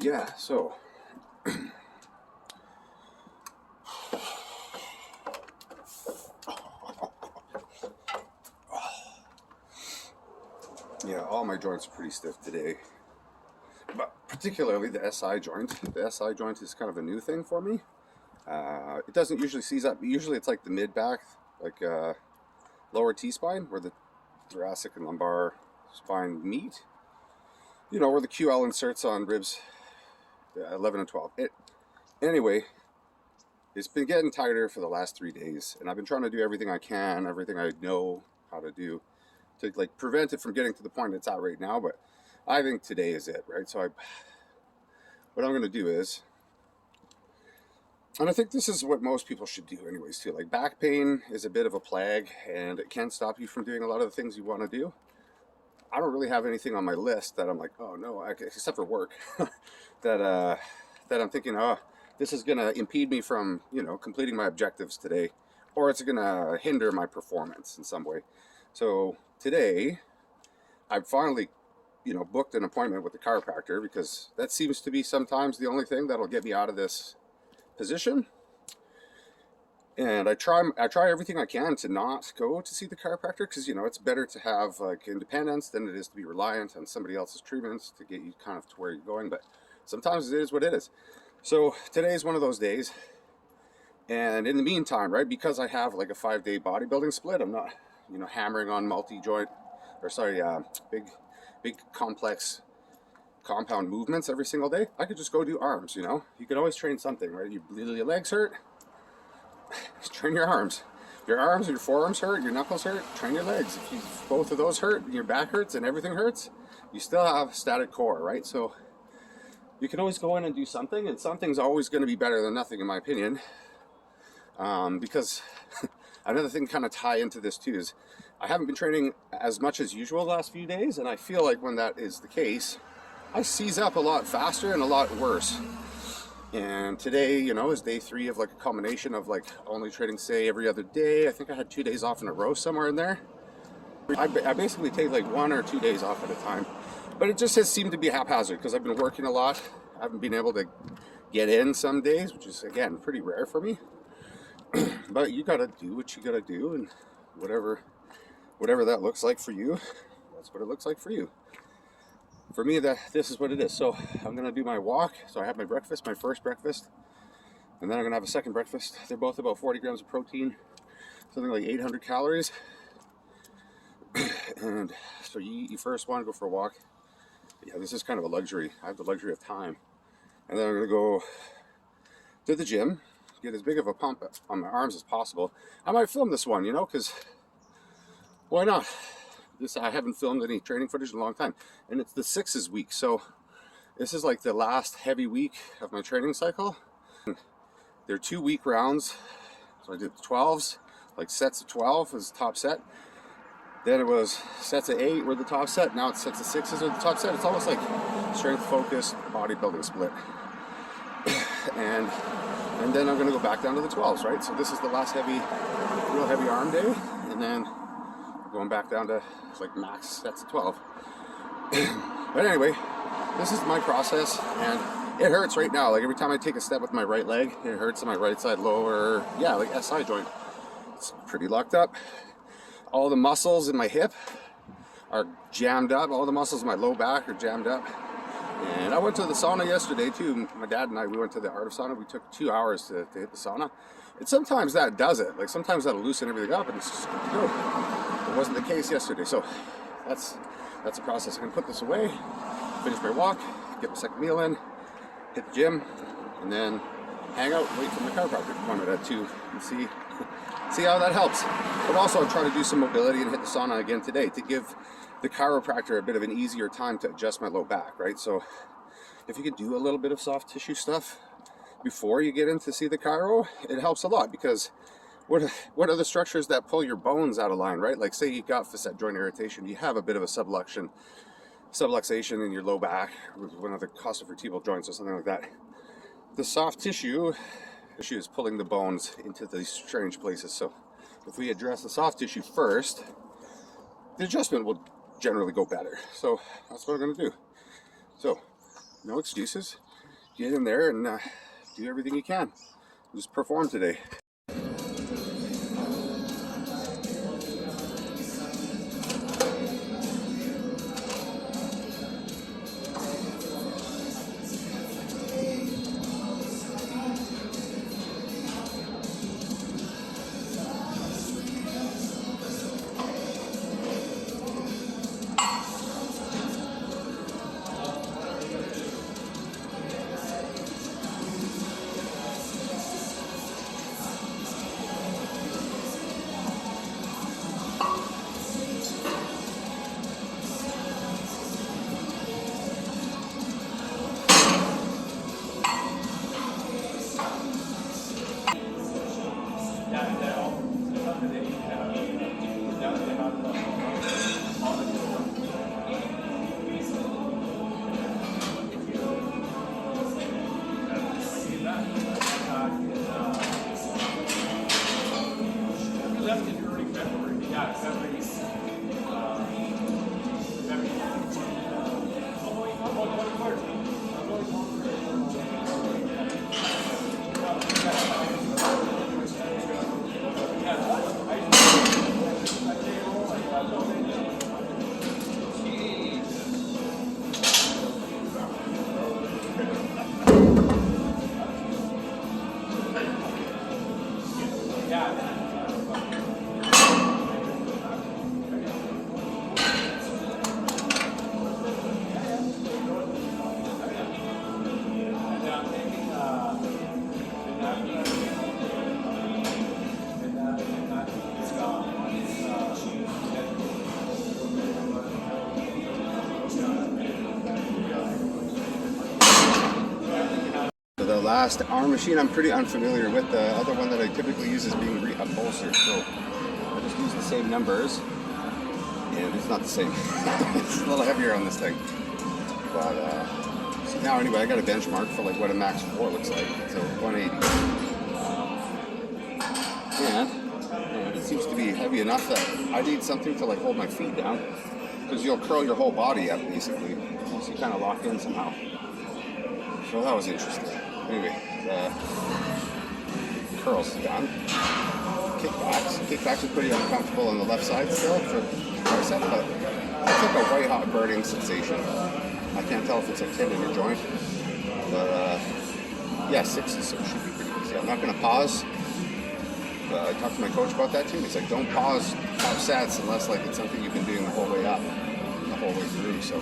Yeah, so yeah, all my joints are pretty stiff today, but particularly the SI joint. The SI joint is kind of a new thing for me. It doesn't usually seize up. Usually it's like the mid back, like lower T-spine, where the thoracic and lumbar spine meet. You know, where the QL inserts on ribs 11 and 12. Anyway, it's been getting tighter for the last 3 days, and I've been trying to do everything I can, everything I know how to do to like prevent it from getting to the point it's at right now. But I think today is it, right? So what I'm going to do is, and I think this is what most people should do anyways too, like back pain is a bit of a plague and it can stop you from doing a lot of the things you want to do. I don't really have anything on my list that I'm like, oh no, except for work, that I'm thinking, oh, this is gonna impede me from, you know, completing my objectives today, or it's gonna hinder my performance in some way. So today, I've finally, you know, booked an appointment with the chiropractor, because that seems to be sometimes the only thing that'll get me out of this position. And I try everything I can to not go to see the chiropractor, because, you know, it's better to have like independence than it is to be reliant on somebody else's treatments to get you kind of to where you're going. But sometimes it is what it is. So today is one of those days. And in the meantime, right, because I have like a 5-day bodybuilding split, I'm not, you know, hammering on big complex compound movements every single day. I could just go do arms, you know. You can always train something, right? Your legs hurt, train your arms. Your arms, your forearms hurt, your knuckles hurt, train your legs. If both of those hurt, your back hurts, and everything hurts, you still have static core, right? So you can always go in and do something, and something's always going to be better than nothing, in my opinion. Because another thing kind of tie into this too is I haven't been training as much as usual the last few days, and I feel like when that is the case, I seize up a lot faster and a lot worse. And today, you know, is day 3 of like a combination of like only training, say, every other day. I think I had 2 days off in a row somewhere in there. I basically take like 1 or 2 days off at a time. But it just has seemed to be haphazard because I've been working a lot. I haven't been able to get in some days, which is, again, pretty rare for me. But you gotta do what you gotta do, and whatever that looks like for you, that's what it looks like for you. For me, this is what it is. So I'm gonna do my walk. So I have my breakfast, my first breakfast, and then I'm gonna have a second breakfast. They're both about 40 grams of protein, something like 800 calories. And so you eat your first one, go for a walk. Yeah, this is kind of a luxury. I have the luxury of time. And then I'm gonna go to the gym, get as big of a pump on my arms as possible. I might film this one, you know, because why not? I haven't filmed any training footage in a long time, and it's the 6's week, so this is like the last heavy week of my training cycle. They're 2-week rounds, so I did 12s, like sets of 12 was the top set. Then it was sets of 8 were the top set. Now it's sets of 6's are the top set. It's almost like strength focused bodybuilding split. and then I'm going to go back down to the 12s, right? So this is the last real heavy arm day, and then going back down to like max sets of 12. But anyway, this is my process, and it hurts right now. Like every time I take a step with my right leg, it hurts on my right side lower, yeah, like SI joint. It's pretty locked up. All the muscles in my hip are jammed up. All the muscles in my low back are jammed up. And I went to the sauna yesterday too. My dad and I, we went to the art of sauna. We took 2 hours to hit the sauna. And sometimes that does it. Like sometimes that'll loosen everything up and it's just good to go. It wasn't the case yesterday. So that's the process. I'm gonna put this away, finish my walk, get my second meal in, hit the gym, and then hang out, wait for my chiropractor appointment at 2 and see how that helps. But also I'm trying to do some mobility and hit the sauna again today to give the chiropractor a bit of an easier time to adjust my low back, right? So if you could do a little bit of soft tissue stuff before you get in to see the chiro, it helps a lot, because what are the structures that pull your bones out of line, right? Like say you got facet joint irritation, you have a bit of a subluxation in your low back, with one of the costovertebral joints or something like that. The soft tissue is pulling the bones into these strange places. So if we address the soft tissue first, the adjustment will generally go better. So that's what I'm going to do. So no excuses. get in there and do everything you can. Just perform today. The last arm machine I'm pretty unfamiliar with. The other one that I typically use is being reupholstered, so I just use the same numbers, and it's not the same. It's a little heavier on this thing, but so now anyway, I got a benchmark for like what a Max 4 looks like, so 180, and it seems to be heavy enough that I need something to like hold my feet down, because you'll curl your whole body up basically once you kind of lock in somehow. So that was interesting. Anyway, curls done. Kickbacks are pretty uncomfortable on the left side still for tricep, but it's like a white hot burning sensation. I can't tell if it's a tendon or joint, but yeah, 6's should be pretty easy. I'm not going to pause. I talked to my coach about that too. He's like, don't pause top sets unless like it's something you've been doing the whole way up, the whole way through. So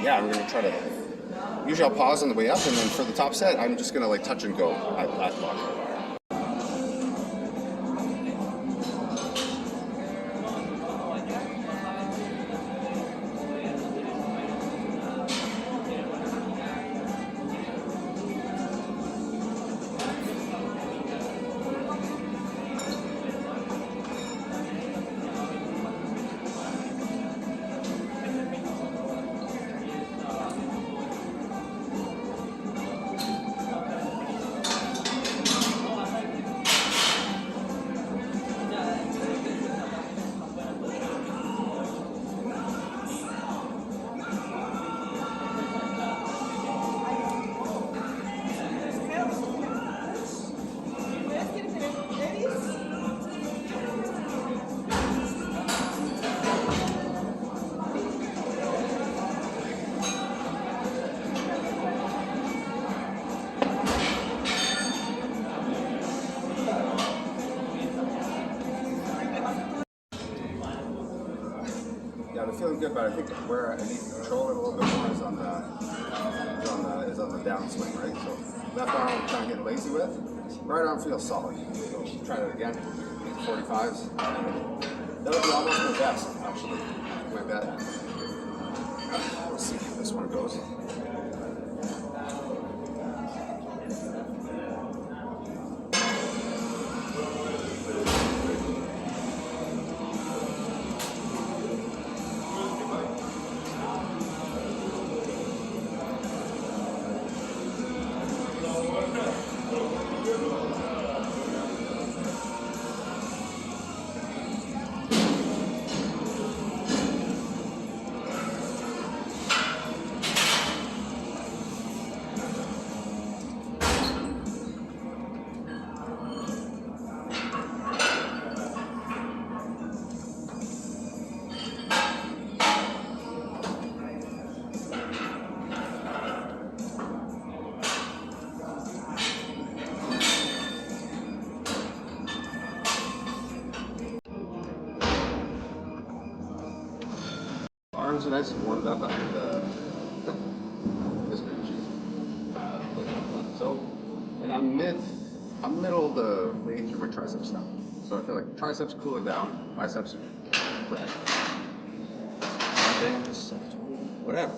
yeah, I'm going to try to. Usually I'll pause on the way up, and then for the top set, I'm just going to like touch and go at block. Yeah, I'm feeling good, but I think where I need to control it a little bit more is on the downswing, right? So left arm I'm kind of getting lazy with. Right arm feels solid. So try that again. 45s. That'll be almost my best, actually. My bet. Let's see how this one goes. arms are nice and warmed up after this energy. So, and I'm middle of the way through my triceps now. So I feel like triceps cooling down, biceps are fresh. Just whatever.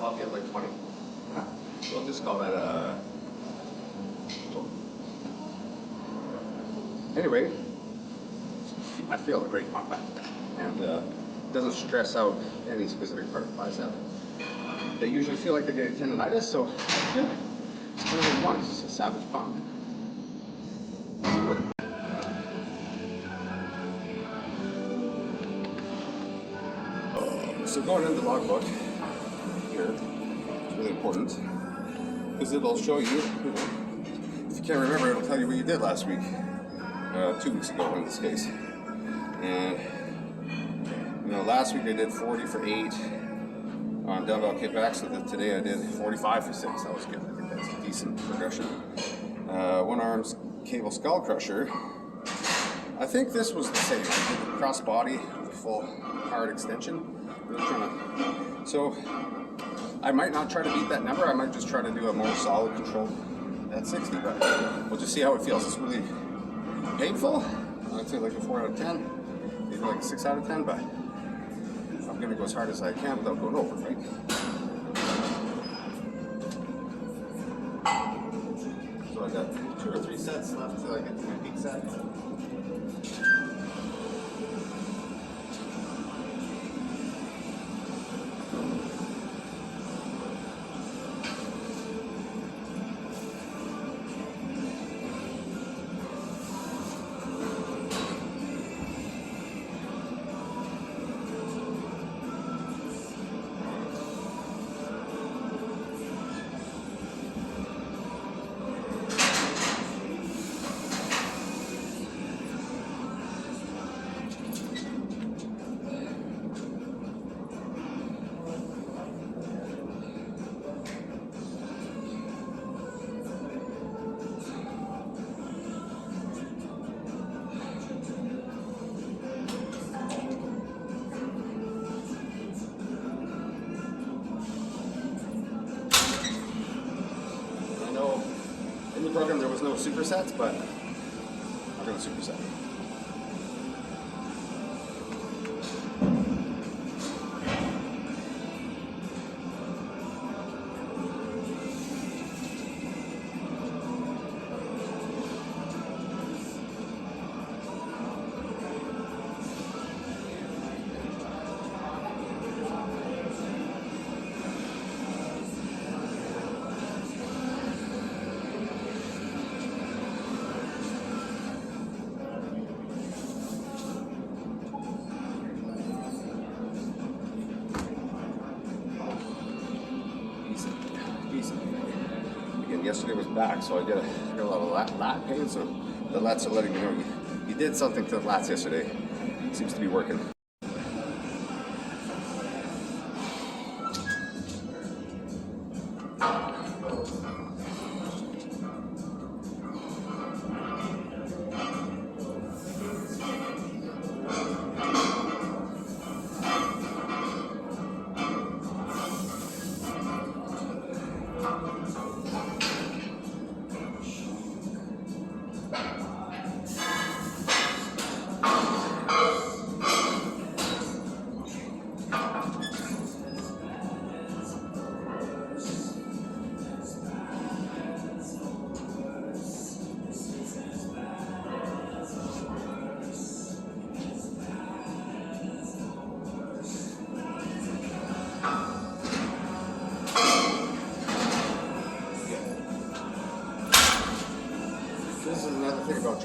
I'll get like 20. We'll just call that anyway, I feel a great pump and doesn't stress out any specific part of the bicep. They usually feel like they're getting tendonitis, so yeah, it's kind of what you want. It's a savage pump. So going into the logbook here is really important because it'll show you, if you can't remember, it'll tell you what you did last week, 2 weeks ago in this case. And last week I did 40 for 8 on dumbbell kickbacks, so that today I did 45 for 6. That was good. I think that's a decent progression. One arm's cable skull crusher. I think this was the same. I did the cross body with full hard extension. Really trying to, so I might not try to beat that number. I might just try to do a more solid control at 60, but we'll just see how it feels. It's really painful. I'd say like a 4 out of 10, maybe like a 6 out of 10, but I'm gonna go as hard as I can without going over, right? So I got 2 or 3 sets left till I get to my peak set. In the program there was no supersets, but I'm going to superset. Again, yesterday was back, so I got a lot of lat pain, so the lats are letting me know you did something to the lats yesterday. Seems to be working.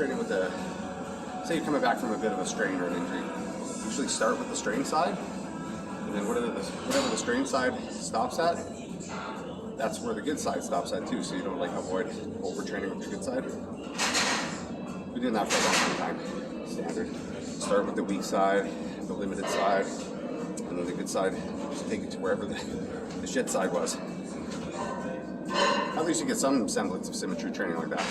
training with the, say you're coming back from a bit of a strain or an injury, usually start with the strain side, and then whatever the strain side stops at, that's where the good side stops at too, so you don't like avoid overtraining with the good side. We've been doing that for a long time, standard. Start with the weak side, the limited side, and then the good side, just take it to wherever the shit side was. At least you get some semblance of symmetry training like that.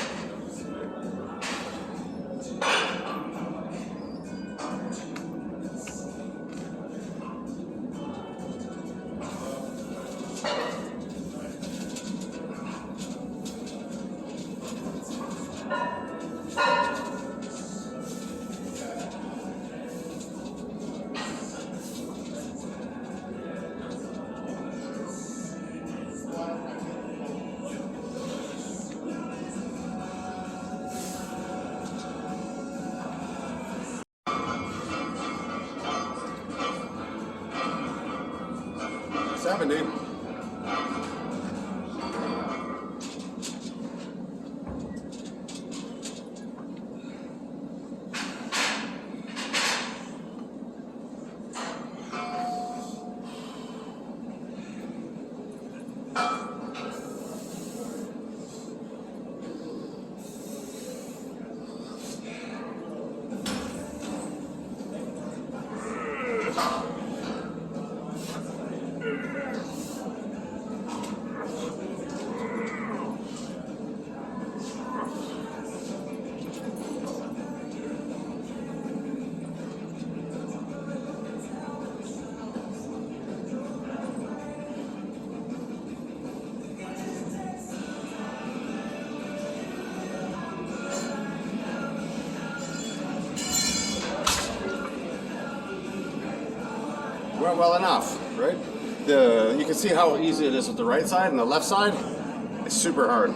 Dude. Went well enough, right? You can see how easy it is with the right side, and the left side is super hard.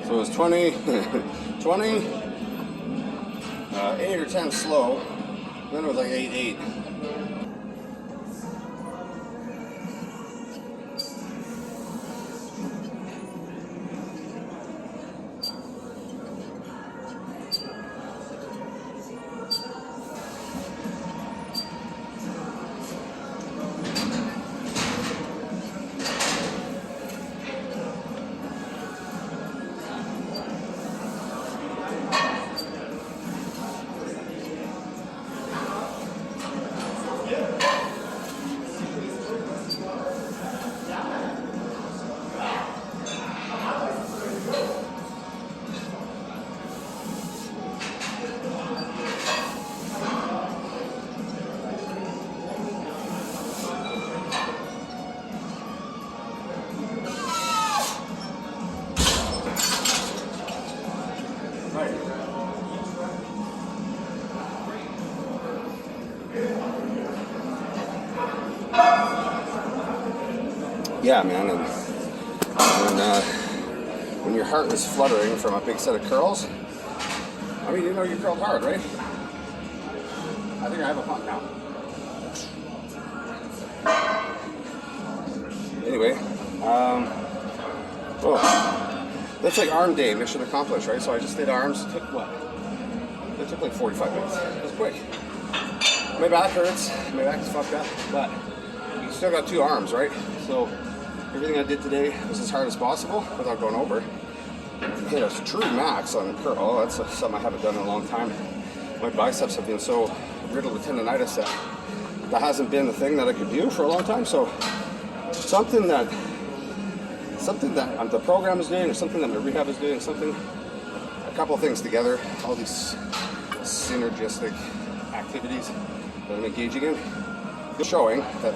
So it was 20, 20, 8 or 10 slow, then it was like 8. Yeah, man, and when your heart is fluttering from a big set of curls, I mean, you know you curled hard, right? I think I have a pump now. Anyway, that's like arm day, mission accomplished, right? So I just did arms. It took what? It took like 45 minutes. It was quick. My back hurts. My back is fucked up, but you still got 2 arms, right? So everything I did today was as hard as possible without going over. Hit a true max on curl. Oh, that's something I haven't done in a long time. My biceps have been so riddled with tendonitis that hasn't been the thing that I could do for a long time. So something that the program is doing, or something that my rehab is doing, a couple of things together, all these synergistic activities that I'm engaging in, showing that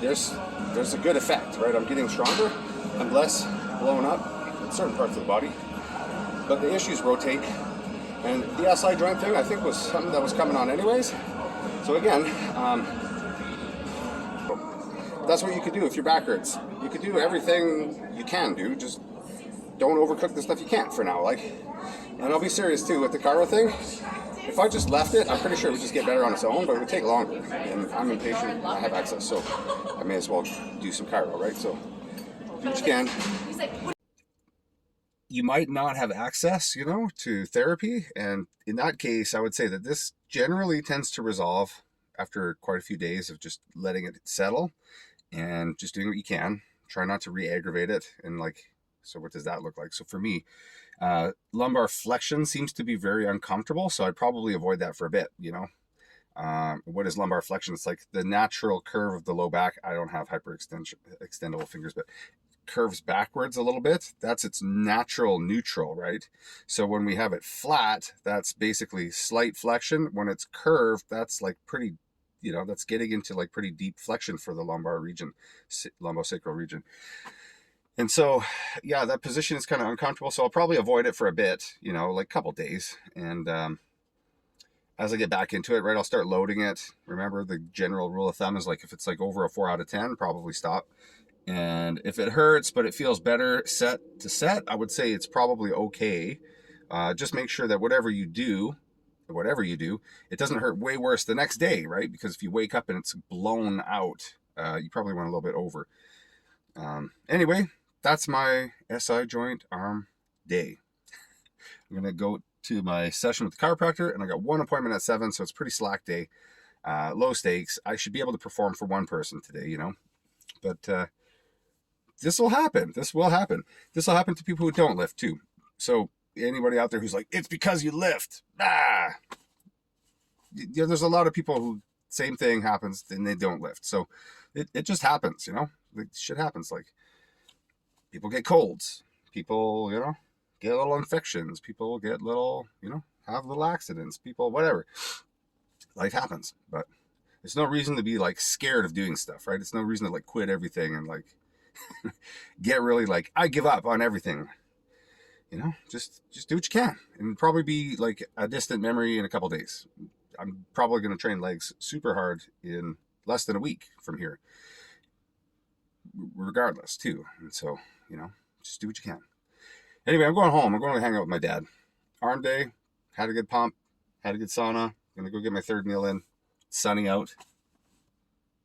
there's a good effect, right? I'm getting stronger, I'm less blown up in certain parts of the body, but the issues rotate. And the SI joint thing, I think, was something that was coming on anyways. So again, that's what you could do if your back hurts. You could do everything you can do, just don't overcook the stuff you can't for now. Like, and I'll be serious too with the chiro thing. If I just left it, I'm pretty sure it would just get better on its own, but it would take longer. And I'm impatient, and I have access, so I may as well do some chiro, right? So do what you can. You might not have access, you know, to therapy, and in that case, I would say that this generally tends to resolve after quite a few days of just letting it settle and just doing what you can. Try not to re-aggravate it, and like, so what does that look like? So for me, lumbar flexion seems to be very uncomfortable, so I'd probably avoid that for a bit, you know. What is lumbar flexion? It's like the natural curve of the low back. I don't have extendable fingers, but curves backwards a little bit. That's its natural neutral, right? So when we have it flat, that's basically slight flexion. When it's curved, that's like pretty, you know, that's getting into like pretty deep flexion for the lumbar region, lumbosacral region. And so, yeah, that position is kind of uncomfortable. So I'll probably avoid it for a bit, you know, like a couple days. And as I get back into it, right, I'll start loading it. Remember, the general rule of thumb is like if it's like over a 4 out of 10, probably stop. And if it hurts, but it feels better set to set, I would say it's probably okay. Just make sure that whatever you do, it doesn't hurt way worse the next day, right? Because if you wake up and it's blown out, you probably went a little bit over. Anyway, that's my SI joint arm day. I'm going to go to my session with the chiropractor, and I got one appointment at 7, so it's a pretty slack day. Low stakes. I should be able to perform for one person today, you know. But this will happen. This will happen. This will happen to people who don't lift too. So anybody out there who's like, it's because you lift. You know, there's a lot of people who same thing happens and they don't lift. So it just happens, you know. Like, shit happens. Like, people get colds. People, you know, get little infections. People get little, you know, have little accidents. People, whatever. Life happens. But there's no reason to be like scared of doing stuff, right? It's no reason to like quit everything and like get really like, I give up on everything. You know, just do what you can, and probably be like a distant memory in a couple days. I'm probably going to train legs super hard in less than a week from here, regardless too. And so, you know, just do what you can. Anyway, I'm going home. I'm going to hang out with my dad. Arm day, had a good pump, had a good sauna. I'm going to go get my third meal in. It's sunny out.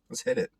Let's hit it.